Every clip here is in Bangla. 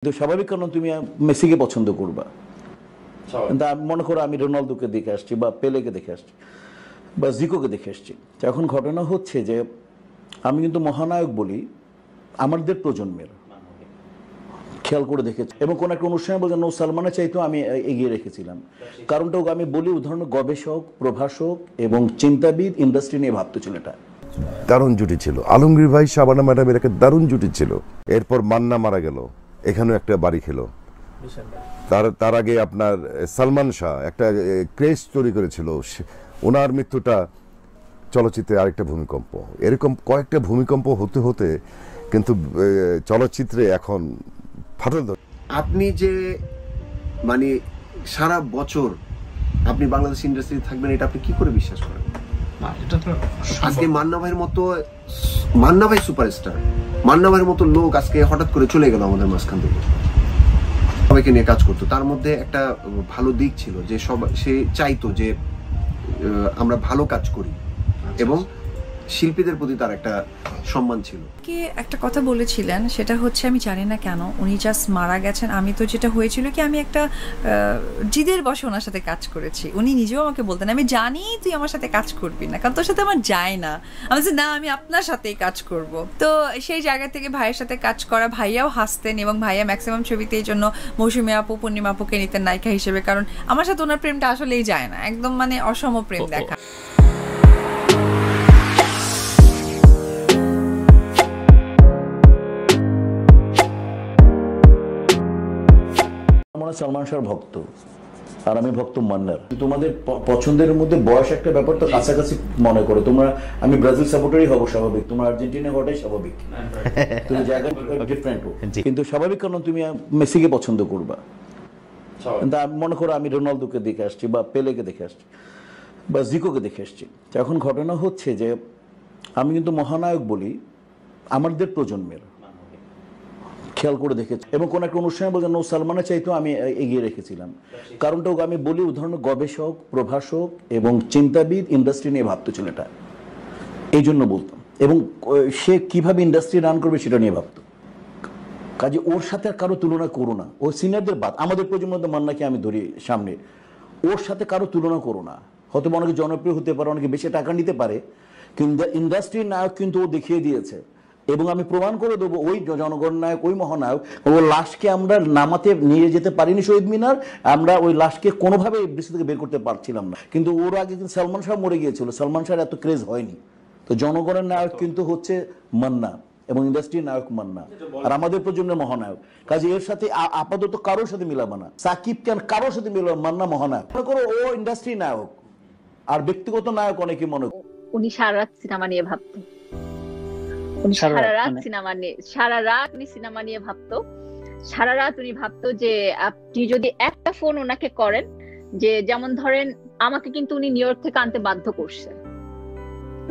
কিন্তু স্বাভাবিক কারণ তুমি মেসিকে পছন্দ করবা, কিন্তু আমি মনে করো আমি রোনালদোকে দেখে আসছি বা পেলেকে দেখে আসছি বা জিকোকে দেখে আসছি। এখন ঘটনা হচ্ছে যে আমি কিন্তু মহানায়ক বলি আমাদের প্রজন্মের, খেয়াল করে দেখেছি এবং কোন একটা অনুষ্ঠানে বলছেন নো সালমানের চাইতেও আমি এগিয়ে রেখেছিলাম। কারণটাও আমি বলি উদাহরণ গবেষক, প্রভাষক এবং চিন্তাবিদ, ইন্ডাস্ট্রি নিয়ে ভাবতে ছেলেটা। দারুণ জুটি ছিল। আলমগীর ভাই, শাবানা ম্যাডামের একটা দারুণ জুটি ছিল। এরপর মান্না মারা গেল, এখানেও একটা বাড়ি খেলো। তার আগে আপনার সালমান শাহ একটা ক্রেজ তৈরি করেছিল, ওনার মৃত্যুটা চলচ্চিত্রে আরেকটা ভূমিকম্প। এরকম কয়েকটা ভূমিকম্প হতে হতে কিন্তু চলচ্চিত্রে এখন ফাটল ধরে। আপনি যে মানে সারা বছর আপনি বাংলাদেশ ইন্ডাস্ট্রিতে থাকবেন, এটা আপনি কি করে বিশ্বাস করেন? আজকে মান্না ভাই সুপারস্টার, মান্না ভাইয়ের মতো লোক আজকে হঠাৎ করে চলে গেল আমাদের মাঝখান থেকে। সবাইকে নিয়ে কাজ করতো, তার মধ্যে একটা ভালো দিক ছিল যে সে চাইতো যে আমরা ভালো কাজ করি এবং শিল্পীদের প্রতি তার একটা সম্মান ছিল। কে একটা কথা বলেছিলেন, সেটা হচ্ছে আমি জানি না কেন উনি জাস্ট মারা গেছেন। আমি তো যেটা হয়েছিল কি, আমি একটা জিদের বসে ওনার সাথে কাজ করেছি। উনি নিজেও আমাকে বলতেন আমি জানি তুই আমার সাথে কাজ করবি না, কারণ তোর সাথে আমার যায় না। আমি বলছি না, আমি আপনার সাথেই কাজ করব। তো সেই জায়গা থেকে ভাইয়ের সাথে কাজ করা, ভাইয়াও হাসতেন এবং ভাইয়া ম্যাক্সিমাম ছবিতে এই জন্য মৌসুমী আপু, পূর্ণিমা আপুকে নিতেন নায়িকা হিসেবে, কারণ আমার সাথে ওনার প্রেমটা আসলেই যায় না, একদম মানে অসম প্রেম দেখা। সালমান শাহর ভক্ত আর আমি ভক্ত মান্নার। তোমাদের পছন্দের মধ্যে বয়স একটা ব্যাপার তো কাছাকাছি মনে করো তোমরা। আমি ব্রাজিল সাপোর্টারই হবো স্বাভাবিক, তোমার আর্জেন্টিনা হওয়াটাই স্বাভাবিক, তুমি জায়গা ডিফারেন্ট। কিন্তু স্বাভাবিক কারণ তুমি মেসিকে পছন্দ করবা, কিন্তু আমি মনে করো আমি রোনালদোকে দেখে আসছি বা পেলেকে দেখে আসছি বা জিকোকে দেখে আসছি। এখন ঘটনা হচ্ছে যে আমি কিন্তু মহানায়ক বলি আমাদের প্রজন্মের, খেয়াল করে দেখেছি এবং কোন একটা অনুষ্ঠানে বলছেন নো সালমানের চাইতেও আমি এগিয়ে রেখেছিলাম। কারণটাও আমি বলি উদাহরণ গবেষক, প্রভাষক এবং চিন্তাবিদ, ইন্ডাস্ট্রি নিয়ে ভাবতে ছেলেটা, এই জন্য বলতাম। এবং সে কিভাবে ইন্ডাস্ট্রি রান করবে সেটা নিয়ে ভাবতো। কাজে ওর সাথে আর কারো তুলনা করো না। ও সিনিয়রদের বাদ, আমাদের প্রজন্মের মান্নাকে আমি ধরি সামনে, ওর সাথে কারো তুলনা করো না। হয়তো অনেকে জনপ্রিয় হতে পারে, অনেকে বেশি টাকা নিতে পারে, কিন্তু ইন্ডাস্ট্রির নায়ক কিন্তু ও দেখিয়ে দিয়েছে এবং আমি প্রমাণ করে দেবো ওই জনগণ নায়ক, ওই মহানায়ক। ও লাশকে আমরা নামাতে নিয়ে যেতে পারিনি শহীদ মিনার, আমরা ওই লাশকে কোনোভাবে বৃষ্টি থেকে বের করতে পারছিলাম না। কিন্তু ওর আগে কিন্তু সালমান শাহ মরে গিয়েছিল, সালমান শাহের এত ক্রেজ হয়নি। তো জনগণের নায়ক কিন্তু হচ্ছে মান্না এবং ইন্ডাস্ট্রির নায়ক মান্না আর আমাদের প্রজন্মের মহানায়ক। কাজে এর সাথে আপাতত কারোর সাথে মিলাবো না। সাকিব খান কারোর সাথে মিলাবো, মান্না মহানায়ক। মনে করো ও ইন্ডাস্ট্রি নায়ক আর ব্যক্তিগত নায়ক অনেকে মনে করো। উনি সারা রাত সিনেমা নিয়ে ভাবতো, উনি সারা রাত সিনেমা নিয়ে ভাবতো। সারা রাত উনি ভাবতো যে আপনি যদি একটা ফোন ওনাকে করেন, যে যেমন ধরেন আমাকে কিন্তু উনি নিউ ইয়র্ক থেকে আনতে বাধ্য করছে।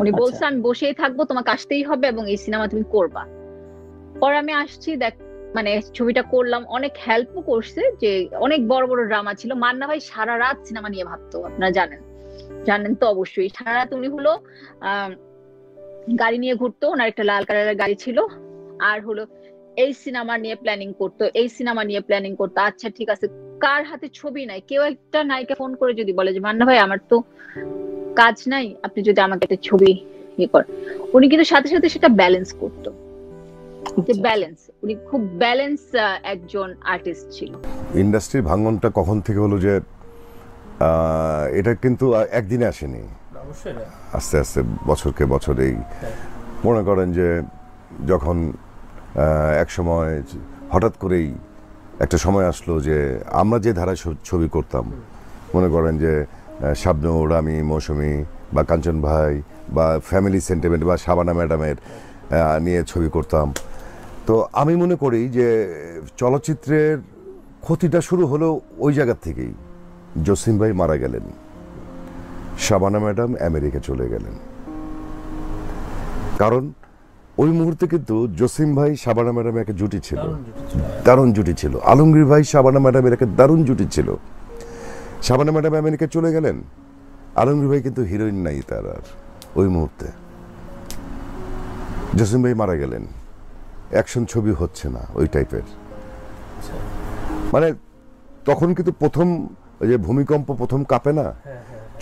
উনি বলছে আমি বসেই থাকবো, তোমাকে আসতেই হবে এবং এই সিনেমা তুমি করবা। পরে আমি আসছি, দেখ মানে ছবিটা করলাম, অনেক হেল্পও করছে, যে অনেক বড় বড় ড্রামা ছিল। মান্না ভাই সারা রাত সিনেমা নিয়ে ভাবতো, আপনারা জানেন তো অবশ্যই। সারা রাত উনি হলো গাড়ি নিয়ে ঘুরতো, ওনার একটা লাল কালারের গাড়ি ছিল, আর হলো এই সিনেমা নিয়ে প্ল্যানিং করতো। আচ্ছা ঠিক আছে, কার হাতে ছবি নাই, কেউ একটা নায়িকা ফোন করে যদি বলে যে মান্না ভাই আমার তো কাজ নাই, আপনি যদি আমাকে একটা ছবি করেন, উনি কিন্তু সাথে সাথে সেটা ব্যালেন্স করতো। উনি খুব ব্যালেন্স একজন আর্টিস্ট ছিল। ইন্ডাস্ট্রির ভাঙনটা কখন থেকে হলো যে এটা কিন্তু একদিনে আসেনি, আস্তে আস্তে বছরকে বছরেই। মনে করেন যে যখন এক সময় হঠাৎ করেই একটা সময় আসলো যে আমরা যে ধারায় ছবি করতাম, মনে করেন যে শাবনূর, আমি, মৌসুমী বা কাঞ্চন ভাই বা ফ্যামিলি সেন্টিমেন্ট বা শাবানা ম্যাডামের নিয়ে ছবি করতাম। তো আমি মনে করি যে চলচ্চিত্রের ক্ষতিটা শুরু হলো ওই জায়গার থেকেই। জসিম ভাই মারা গেলেন, শাবানা ম্যাডাম আমেরিকা চলে গেলেন। কারণ ওই মুহূর্তে কিন্তু জসিম ভাই, শাবানা ম্যাডামের একটা জুটি ছিল, দারুণ জুটি ছিল। আলমগীর ভাই, শাবানা ম্যাডামের একটা দারুণ জুটি ছিল। শাবানা ম্যাডাম আমেরিকা চলে গেলেন, আলমগীর ভাই কিন্তু হিরোইন নাই তার আর ওই মুহূর্তে। জসিম ভাই মারা গেলেন, অ্যাকশন ছবি হচ্ছে না ওই টাইপের। মানে তখন কিন্তু প্রথম যে ভূমিকম্প প্রথম কাঁপে না,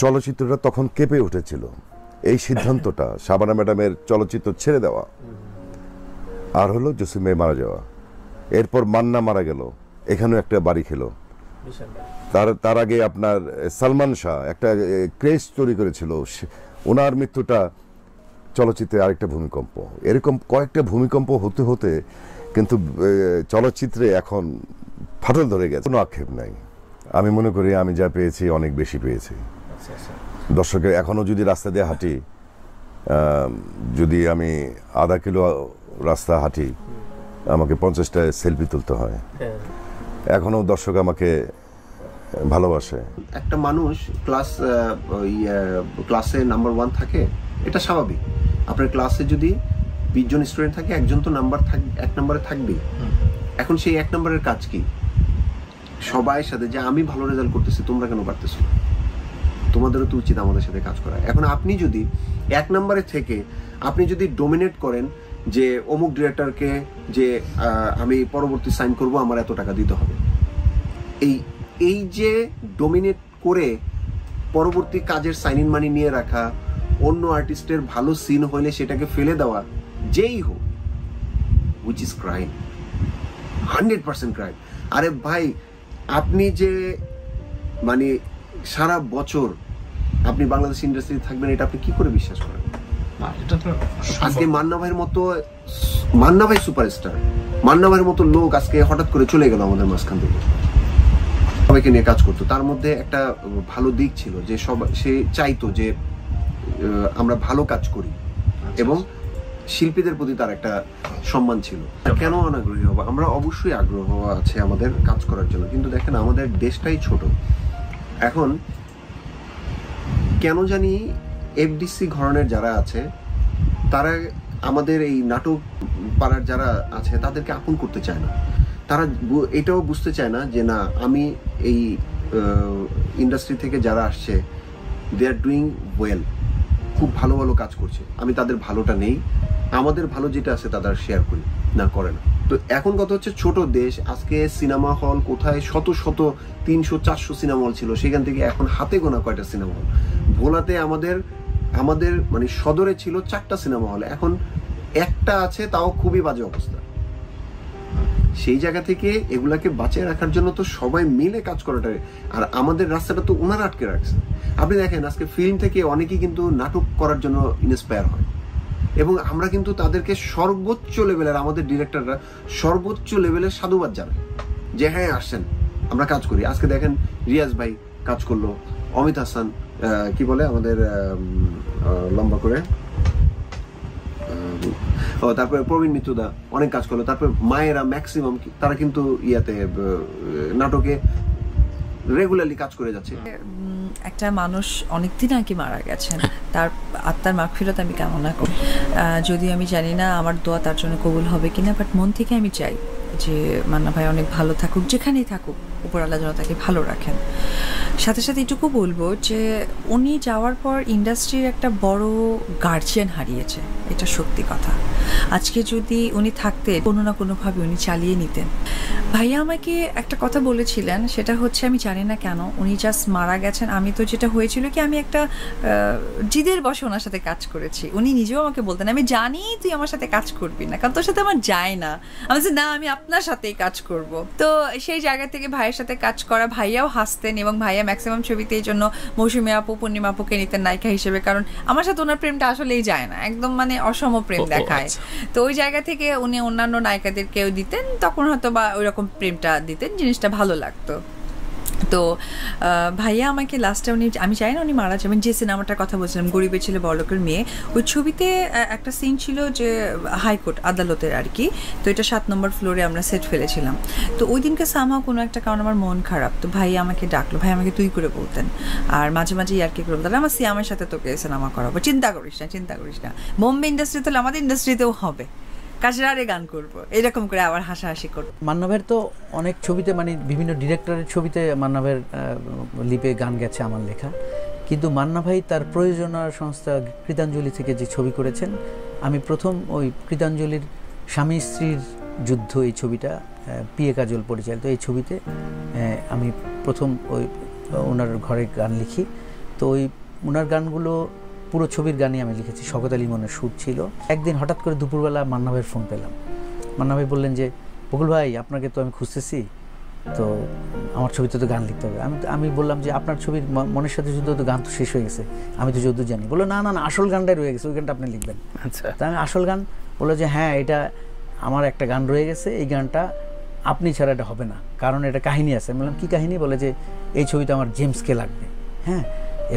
চলচ্চিত্রটা তখন কেঁপে উঠেছিল। এই সিদ্ধান্তটা শাবানা ম্যাডামের চলচ্চিত্র ছেড়ে দেওয়া আর হলো জসিম মারা যাওয়া, এরপর মান্না মারা গেল, এখানেও একটা বাড়ি খেলো। তার আগে আপনার সালমান শাহ একটা ক্রেজ তৈরি করেছিল, ওনার মৃত্যুটা চলচ্চিত্রে আরেকটা ভূমিকম্প। এরকম কয়েকটা ভূমিকম্প হতে হতে কিন্তু চলচ্চিত্রে এখন ফাটল ধরে গেছে। কোনো আক্ষেপ নাই, আমি মনে করি আমি যা পেয়েছি অনেক বেশি পেয়েছি। দর্শকের এখনো যদি রাস্তা দিয়ে হাঁটি, যদি আমি আধা কিলো রাস্তা হাঁটি, আমাকে 50টা সেলফি তুলতে হয়। এখনো দর্শক আমাকে ভালোবাসে। একটা মানুষ ক্লাসে নাম্বার 1 থাকে, এটা স্বাভাবিক। আপনার ক্লাসে যদি 20 জন স্টুডেন্ট থাকে, একজন তো এক নম্বরে থাকবেই। এখন সেই 1 নম্বরের কাজ কি? সবাই সাথে যে আমি ভালো রেজাল্ট করতেছি, তোমরা কেন পারতেছো? তোমাদেরও তো উচিত আমাদের সাথে কাজ করা। এখন আপনি যদি 1 নম্বরে থেকে আপনি যদি ডোমিনেট করেন যে অমুক ডিরেক্টরকে যে আমি পরবর্তী সাইন করব, আমার এত টাকা দিতে হবে, এই যে ডোমিনেট করে পরবর্তী কাজের সাইন ইন মানি নিয়ে রাখা, অন্য আর্টিস্টের ভালো সিন হইলে সেটাকে ফেলে দেওয়া, যেই হোক, which is crime, 100% crime। আরে ভাই, আপনি যে মানে সারা বছর আপনি বাংলাদেশ ইন্ডাস্ট্রিতে থাকবেন, এটা আপনি কি করে বিশ্বাস করেন? আজকে মান্না ভাই সুপারস্টার, মান্না ভাইয়ের মতো লোক আজকে হঠাৎ করে চলে গেল আমাদের মাঝখান থেকে। সবাইকে নিয়ে কাজ করতো, তার মধ্যে একটা ভালো দিক ছিল যে সে চাইতো যে আমরা ভালো কাজ করি, এবং শিল্পীদের প্রতি তার একটা সম্মান ছিল। কেন অনাগ্রহী হবো? আমরা অবশ্যই আগ্রহ আছে আমাদের কাজ করার জন্য, কিন্তু দেখেন আমাদের দেশটাই ছোট। এখন কেন জানি এফডিসি ঘরানার যারা আছে, তারা আমাদের এই নাটক পাড়ার যারা আছে তাদেরকে আপন করতে চায় না। তারা এটাও বুঝতে চায় না যে না, আমি এই ইন্ডাস্ট্রি থেকে যারা আসছে, দে আর ডুইং ওয়েল, খুব ভালো ভালো কাজ করছে, আমি তাদের ভালোটা নেই, আমাদের ভালো যেটা আছে তাদের শেয়ার করি না, করে না। তো এখন কথা হচ্ছে, ছোট দেশ, আজকে সিনেমা হল কোথায় শত শত 300-400 সিনেমা হল ছিল, সেখান থেকে এখন হাতে গোনা কয়টা সিনেমা হল। ভোলাতে আমাদের মানে সদরে ছিল 4টা সিনেমা হল, এখন একটা আছে, তাও খুবই বাজে অবস্থা। সেই জায়গা থেকে এগুলাকে বাঁচিয়ে রাখার জন্য তো সবাই মিলে কাজ করাটা, আর আমাদের রাস্তাটা তো ওনারা আটকে রাখছে। আপনি দেখেন আজকে ফিল্ম থেকে অনেকেই কিন্তু নাটক করার জন্য ইন্সপায়ার হয়, এবং আমরা কিন্তু তাদেরকে সর্বোচ্চ লেভেলের, আমাদের ডিরেক্টররা সর্বোচ্চ লেভেলের সাধুবাদ জানায় যে হ্যাঁ আসছেন, আমরা কাজ করি। আজকে দেখেন রিয়াজ ভাই কাজ করলো, অমিত হাসান কি বলে আমাদের লম্বা করে, তারপরে প্রবীণ মিত্রদা অনেক কাজ করলো, তারপরে মায়েরা ম্যাক্সিমাম তারা কিন্তু নাটকে রেগুলারলি কাজ করে যাচ্ছে। একটা মানুষ অনেকদিন আগে মারা গেছেন, তার আত্মার মাগফিরাত আমি কামনা করি। যদিও আমি জানি না আমার দোয়া তার জন্য কবুল হবে কিনা, বাট মন থেকে আমি চাই যে মান্না ভাই অনেক ভালো থাকুক, যেখানেই থাকুক, উপর আল্লাহ যেন তাকে ভালো রাখেন। সাথে সাথে এটুকু বলবো যে উনি যাওয়ার পর ইন্ডাস্ট্রির একটা বড় গার্জিয়ান হারিয়েছে, এটা সত্যি কথা। আজকে যদি উনি থাকতেন, কোনো না কোনোভাবে উনি চালিয়ে নিতেন। ভাইয়া আমাকে একটা কথা বলেছিলেন, সেটা হচ্ছে আমি জানি না কেন উনি জাস্ট মারা গেছেন। আমি তো যেটা হয়েছিল কি, আমি একটা জিদের বসে ওনার সাথে কাজ করেছি। উনি নিজেও আমাকে বলতেন, আমি জানি তুই আমার সাথে কাজ করবি না, কারণ তোর সাথে আমার যায় না। আমি বলছি না, আমি আপনার সাথেই কাজ করব। তো সেই জায়গা থেকে ভাইয়ের সাথে কাজ করা, ভাইয়াও হাসতেন, এবং ভাইয়া ম্যাক্সিমাম ছবিতে এই জন্য মৌসুমী আপু, পূর্ণিমা আপুকে নিতেন নায়িকা হিসেবে, কারণ আমার সাথে ওনার প্রেমটা আসলেই যায় না, একদম মানে অসম প্রেম দেখায়। তো ওই জায়গা থেকে উনি অন্যান্য নায়িকাদেরকেও দিতেন, তখন হয়তো বা ওই রকম প্রেমটা দিতেন, জিনিসটা ভালো লাগতো। তো ভাইয়া আমাকে লাস্টে আমি চাই না উনি মারা যাবেন। যে সিনেমাটার কথা বলছিলাম, গরিবের ছেলে বড়লোকের মেয়ে, ওই ছবিতে একটা সিন ছিল যে হাইকোর্ট আদালতের আর কি। তো এটা 7 নম্বর ফ্লোরে আমরা সেট ফেলেছিলাম। তো ওই দিনকে সামহাও কোনো একটা কারণ আমার মন খারাপ, তো ভাই আমাকে ডাকলো, ভাই আমাকে তুই করে বলতেন, আর মাঝে মাঝে আর কি করে বলতেন, আমার সিয়ামের সাথে তোকে সিনেমা করাবো, চিন্তা করিস না, বোম্বে ইন্ডাস্ট্রি তাহলে আমাদের ইন্ডাস্ট্রিতেও হবে, কাজরারে গান করবো, এরকম করে আবার হাসাহাসি করবো। মান্না ভাইয়ের তো অনেক ছবিতে, মানে বিভিন্ন ডিরেক্টরের ছবিতে মান্না ভাইয়ের লিপে গান গেছে আমার লেখা, কিন্তু মান্না ভাই তার প্রযোজনা সংস্থা কৃতাঞ্জলি থেকে যে ছবি করেছেন, আমি প্রথম ওই কৃতাঞ্জলির স্বামী স্ত্রীর যুদ্ধ এই ছবিটা পিএ কাজল পরিচালিত এই ছবিতে আমি প্রথম ওই ওনার ঘরে গান লিখি। তো ওই ওনার গানগুলো পুরো ছবির গানই আমি লিখেছি। শওকত আলী ইমনের সুর ছিল। একদিন হঠাৎ করে দুপুরবেলা মান্না ভাইয়ের ফোন পেলাম। মান্না ভাই বললেন যে বকুল ভাই আপনাকে তো আমি খুঁজতেছি, তো আমার ছবিতে তো গান লিখতে হবে। আমি বললাম যে আপনার ছবির মনের সাথে যুদ্ধ তো গান তো শেষ হয়ে গেছে, আমি তো যুদ্ধ জানি। বললো না না না আসল গানটাই রয়ে গেছে, ওই গানটা আপনি লিখবেন। আচ্ছা, তা আমি আসল গান বললো যে হ্যাঁ এটা আমার একটা গান রয়ে গেছে, এই গানটা আপনি ছাড়া এটা হবে না, কারণ এটা কাহিনী আছে। আমি বললাম কী কাহিনী? বলে যে এই ছবিতে আমার জেমসকে লাগবে। হ্যাঁ,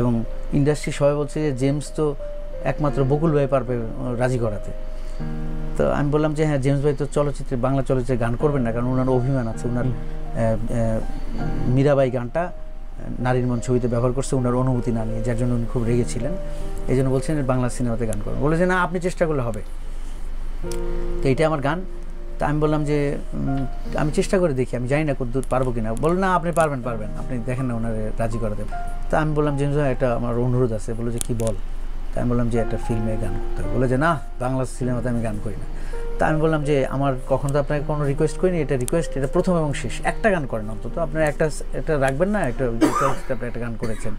এবং ইন্ডাস্ট্রি সবাই বলছে যে জেমস তো একমাত্র বকুল ভাই পারবে রাজি করাতে। তো আমি বললাম যে হ্যাঁ জেমস ভাই তো চলচ্চিত্রে, বাংলা চলচ্চিত্রে গান করবেন না, কারণ ওনার অভিমান আছে। ওনার মীরাবাই গানটা নারীর মন ছবিতে ব্যবহার করছে ওনার অনুমতি না নিয়ে, যার জন্য উনি খুব রেগেছিলেন। এই জন্য বলছেন বাংলা সিনেমাতে গান করবেন। বলে যে না আপনি চেষ্টা করলে হবে। তো এইটা আমার গান। তা আমি বললাম যে আমি চেষ্টা করে দেখি, আমি জানি না কতদূর পারবো কিনা। বললো না আপনি পারবেন, আপনি দেখেন না ওনার রাজি করাতে। তা আমি বললাম যে একটা আমার অনুরোধ আছে। বললো যে কী বল? তা আমি বললাম যে একটা ফিল্মে গান করতে হবে। বলে যে না বাংলা সিনেমাতে আমি গান করি না। তা আমি বললাম যে আমার কখনো তো আপনাকে কোনো রিকোয়েস্ট করিনি, এটা রিকোয়েস্ট, এটা প্রথম এবং শেষ, একটা গান করেন অন্তত, আপনার একটা রাখবেন না, একটা গান করেছেন।